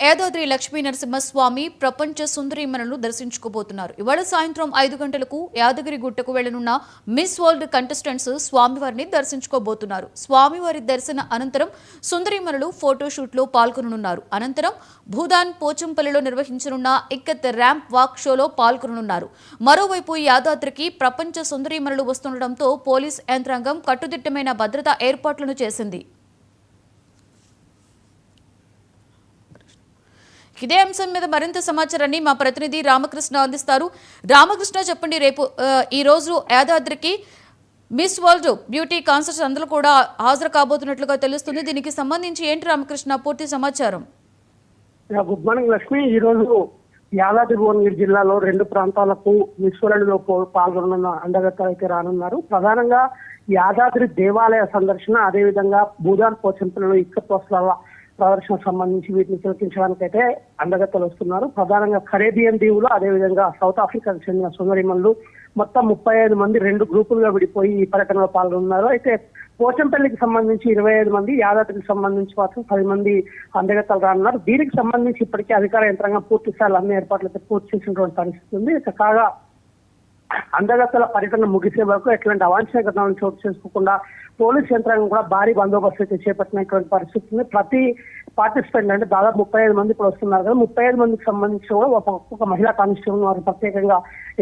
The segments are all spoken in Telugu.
యాదాద్రి లక్ష్మీ నరసింహస్వామి ప్రపంచ సుందరీమణులను దర్శించుకోబోతున్నారు. ఇవాళ సాయంత్రం 5 గంటలకు యాదగిరి గుట్టకు వెళ్లనున్న మిస్ వరల్డ్ కంటెస్టెంట్స్ స్వామివారిని దర్శించుకోబోతున్నారు. స్వామివారి దర్శన అనంతరం సుందరీమణులు ఫోటోషూట్లో పాల్గొననున్నారు. అనంతరం భూదాన్ పోచంపల్లిలో నిర్వహించనున్న ఇక్కత్ ర్యాంప్ వాక్ షోలో పాల్గొననున్నారు. మరోవైపు యాదాద్రికి ప్రపంచ సుందరీమణులు వస్తుండటంతో పోలీస్ యంత్రాంగం కట్టుదిట్టమైన భద్రతా ఏర్పాట్లను చేసింది. ఇదే అంశం మీద మరింత సమాచారాన్ని మా ప్రతినిధి రామకృష్ణ అందిస్తారు. రామకృష్ణ, చెప్పండి, రేపు ఈ రోజు యాదాద్రికి మిస్ వరల్డ్ బ్యూటీ కాన్సర్ట్స్ అందరూ కూడా హాజరు కాబోతున్నట్లుగా తెలుస్తుంది. దీనికి సంబంధించి ఏంటి రామకృష్ణ పూర్తి సమాచారం? Good morning Lakshmi. ఈ రోజు యాదాద్రి భువనగిరి జిల్లాలో 2 ప్రాంతాలకు మిస్ వరల్డ్ లో పాల్గొన్న అందగత్త అయితే రానున్నారు. ప్రధానంగా యాదాద్రి దేవాలయ సందర్శన, అదేవిధంగా భూదాన్ పోచంపల్లిలో ఇక్కత్ వస్త్రాల ప్రదర్శనకు సంబంధించి వీటిని తిలకించడానికి అయితే అందగత్తలు వస్తున్నారు. ప్రధానంగా కరేబియన్ దీవులు, అదేవిధంగా సౌత్ ఆఫ్రికాకు చెందిన సుందరిమణులు మొత్తం 35 మంది 2 గ్రూపులుగా విడిపోయి ఈ పర్యటనలో పాల్గొన్నారు. అయితే పోచంపల్లికి సంబంధించి 25 మంది, యాదాద్రికి సంబంధించి మాత్రం 10 మంది అందగత్తలు రానున్నారు. దీనికి సంబంధించి ఇప్పటికే అధికార యంత్రాంగం పూర్తి స్థాయిలో అన్ని ఏర్పాట్లు అయితే పూర్తి చేసినటువంటి పరిస్థితి ఉంది. ఇక కాగా అందగత్తల పర్యటన ముగిసే వరకు ఎట్లాంటి అవాంఛనీయ ఘటనలను చోటు చేసుకోకుండా పోలీస్ యంత్రాంగం కూడా భారీ బందోబస్తు అయితే చేపట్టినటువంటి పరిస్థితి ఉంది. ప్రతి పార్టిసిపెంట్ అంటే దాదాపు 35 మంది ఇప్పుడు వస్తున్నారు కదా, 35 మందికి సంబంధించి కూడా ఒక్కొక్క మహిళా కానిస్టేబుల్ వారు ప్రత్యేకంగా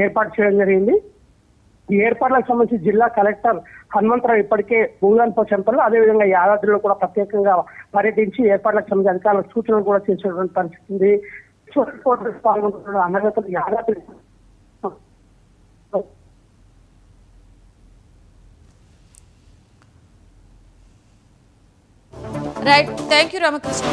ఏర్పాటు చేయడం జరిగింది. ఈ ఏర్పాట్లకు సంబంధించి జిల్లా కలెక్టర్ హనుమంతరావు ఇప్పటికే భూదాన్ పోచంపల్లి, అదేవిధంగా యాదాద్రిలో కూడా ప్రత్యేకంగా పర్యటించి ఏర్పాట్లకు సంబంధించి అధికారులకు సూచనలు కూడా చేసినటువంటి పరిస్థితి ఉంది. పాల్గొంటున్న అందగత్తలు Yadadri right, thank you Ramakrishna.